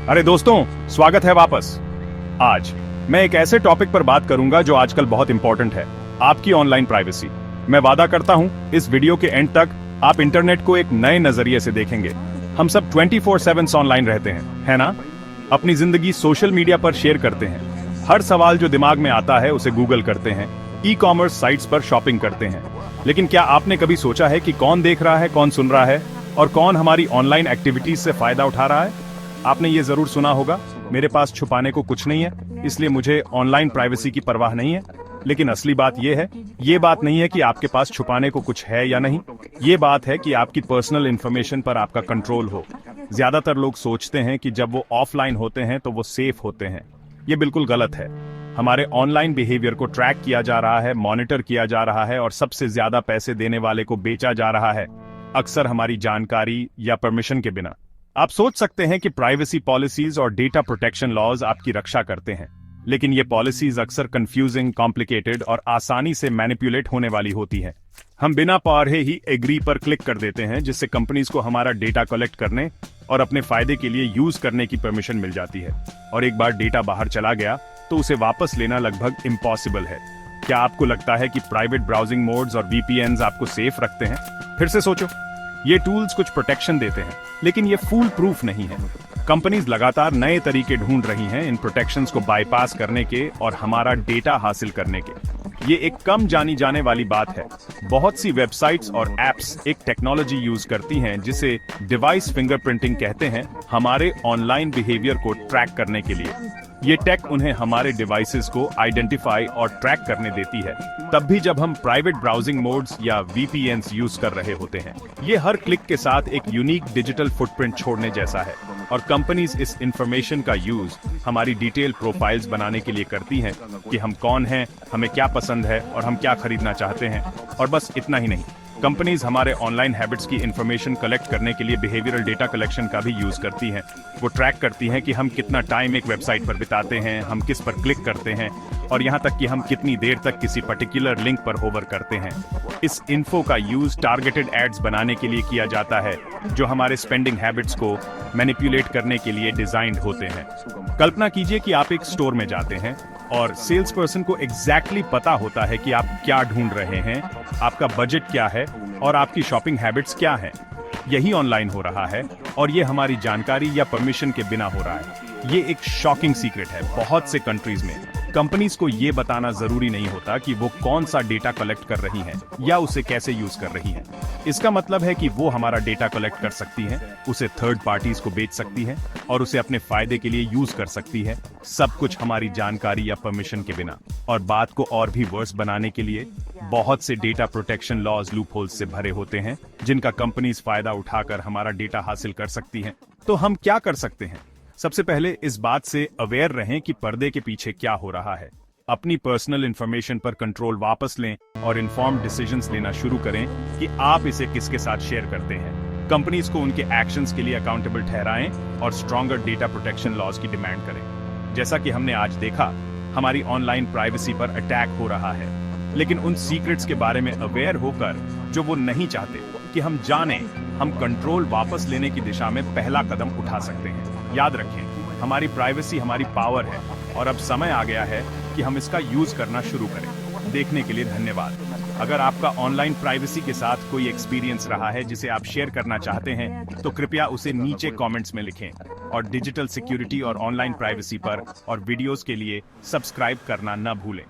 अरे दोस्तों, स्वागत है वापस। आज मैं एक ऐसे टॉपिक पर बात करूंगा जो आजकल बहुत इंपॉर्टेंट है, आपकी ऑनलाइन प्राइवेसी। मैं वादा करता हूं इस वीडियो के एंड तक आप इंटरनेट को एक नए नजरिए से देखेंगे। हम सब 24/7 ऑनलाइन रहते हैं, है ना? अपनी जिंदगी सोशल मीडिया पर शेयर करते हैं। हर सवाल जो दिमाग में आता है उसे गूगल करते हैं, ई-कॉमर्स साइट्स पर शॉपिंग करते हैं। लेकिन क्या आपने कभी सोचा है कि कौन देख रहा है, कौन सुन रहा है और कौन हमारी ऑनलाइन एक्टिविटीज से फायदा उठा रहा है? आपने ये जरूर सुना होगा, मेरे पास छुपाने को कुछ नहीं है, इसलिए मुझे ऑनलाइन प्राइवेसी की परवाह नहीं है। लेकिन असली बात ये है, ये बात नहीं है कि आपके पास छुपाने को कुछ है या नहीं। ये बात है कि आपकी पर्सनल इंफॉर्मेशन पर आपका कंट्रोल हो। ज्यादातर लोग सोचते हैं कि जब वो ऑफलाइन होते हैं तो वो सेफ होते हैं। ये बिल्कुल गलत है। हमारे ऑनलाइन बिहेवियर को ट्रैक किया जा रहा है, मॉनिटर किया जा रहा है और सबसे ज्यादा पैसे देने वाले को बेचा जा रहा है, अक्सर हमारी जानकारी या परमिशन के बिना। आप सोच सकते हैं कि प्राइवेसी पॉलिसीज और डेटा प्रोटेक्शन लॉज आपकी रक्षा करते हैं, लेकिन ये पॉलिसीज अक्सर कंफ्यूजिंग, कॉम्प्लिकेटेड और आसानी से मैनिपुलेट होने वाली होती है। हम बिना पढ़े ही एग्री पर क्लिक कर देते हैं, जिससे कंपनीज को हमारा डेटा कलेक्ट करने और अपने फायदे के लिए यूज करने की परमिशन मिल जाती है। और एक बार डेटा बाहर चला गया तो उसे वापस लेना लगभग इम्पॉसिबल है। क्या आपको लगता है कि प्राइवेट ब्राउजिंग मोड्स और वीपीएन्स आपको सेफ रखते हैं? फिर से सोचो, ये टूल्स कुछ प्रोटेक्शन देते हैं, लेकिन ये फूल प्रूफ नहीं है। कंपनीज लगातार नए तरीके ढूंढ रही हैं इन प्रोटेक्शंस को बाईपास करने के और हमारा डेटा हासिल करने के। ये एक कम जानी जाने वाली बात है। बहुत सी वेबसाइट्स और एप्स एक टेक्नोलॉजी यूज करती हैं जिसे डिवाइस फिंगरप्रिंटिंग कहते हैं, हमारे ऑनलाइन बिहेवियर को ट्रैक करने के लिए। ये टेक उन्हें हमारे डिवाइसेस को आइडेंटिफाई और ट्रैक करने देती है, तब भी जब हम प्राइवेट ब्राउजिंग मोड्स या वीपीएन्स यूज कर रहे होते हैं। ये हर क्लिक के साथ एक यूनिक डिजिटल फुटप्रिंट छोड़ने जैसा है, और कंपनीज इस इंफॉर्मेशन का यूज हमारी डिटेल प्रोफाइल्स बनाने के लिए करती हैं कि हम कौन हैं, हमें क्या पसंद है और हम क्या खरीदना चाहते हैं। और बस इतना ही नहीं, कंपनीज हमारे ऑनलाइन हैबिट्स की इंफॉर्मेशन कलेक्ट करने के लिए बिहेवियरल डेटा कलेक्शन का भी यूज करती हैं। वो ट्रैक करती हैं कि हम कितना टाइम एक वेबसाइट पर बिताते हैं, हम किस पर क्लिक करते हैं और यहाँ तक कि हम कितनी देर तक किसी पर्टिकुलर लिंक पर होवर करते हैं। इस इन्फो का यूज टारगेटेड एड्स बनाने के लिए किया जाता है, जो हमारे स्पेंडिंग हैबिट्स को मैनिपुलेट करने के लिए डिजाइंड होते हैं। कल्पना कीजिए कि आप एक स्टोर में जाते हैं और सेल्स पर्सन को एग्जैक्टली पता होता है कि आप क्या ढूंढ रहे हैं, आपका बजट क्या है और आपकी शॉपिंग हैबिट्स क्या हैं। यही ऑनलाइन हो रहा है और ये हमारी जानकारी या परमिशन के बिना हो रहा है। ये एक शॉकिंग सीक्रेट है। बहुत से कंट्रीज में कंपनीज को ये बताना जरूरी नहीं होता कि वो कौन सा डेटा कलेक्ट कर रही हैं या उसे कैसे यूज कर रही हैं। इसका मतलब है कि वो हमारा डेटा कलेक्ट कर सकती हैं, उसे थर्ड पार्टीज को बेच सकती हैं और उसे अपने फायदे के लिए यूज कर सकती है, सब कुछ हमारी जानकारी या परमिशन के बिना। और बात को और भी वर्स बनाने के लिए बहुत से डेटा प्रोटेक्शन लॉज लूपहोल्स से भरे होते हैं, जिनका कंपनीज फायदा उठाकर हमारा डेटा हासिल कर सकती हैं। तो हम क्या कर सकते हैं? सबसे पहले इस बात से अवेयर रहें कि पर्दे के पीछे क्या हो रहा है। अपनी पर्सनल इंफॉर्मेशन पर कंट्रोल वापस लें और इन्फॉर्म्ड डिसीजंस लेना शुरू करें कि आप इसे किसके साथ शेयर करते हैं। कंपनीज को उनके एक्शंस के लिए अकाउंटेबल ठहराएं और स्ट्रॉन्गर डेटा प्रोटेक्शन लॉज की डिमांड करें। जैसा कि हमने आज देखा, हमारी ऑनलाइन प्राइवेसी पर अटैक हो रहा है, लेकिन उन सीक्रेट्स के बारे में अवेयर होकर जो वो नहीं चाहते कि हम जानें, हम कंट्रोल वापस लेने की दिशा में पहला कदम उठा सकते हैं। याद रखें, हमारी प्राइवेसी हमारी पावर है और अब समय आ गया है कि हम इसका यूज करना शुरू करें। देखने के लिए धन्यवाद। अगर आपका ऑनलाइन प्राइवेसी के साथ कोई एक्सपीरियंस रहा है जिसे आप शेयर करना चाहते हैं, तो कृपया उसे नीचे कमेंट्स में लिखें। और डिजिटल सिक्योरिटी और ऑनलाइन प्राइवेसी पर और वीडियोस के लिए सब्सक्राइब करना न भूलें।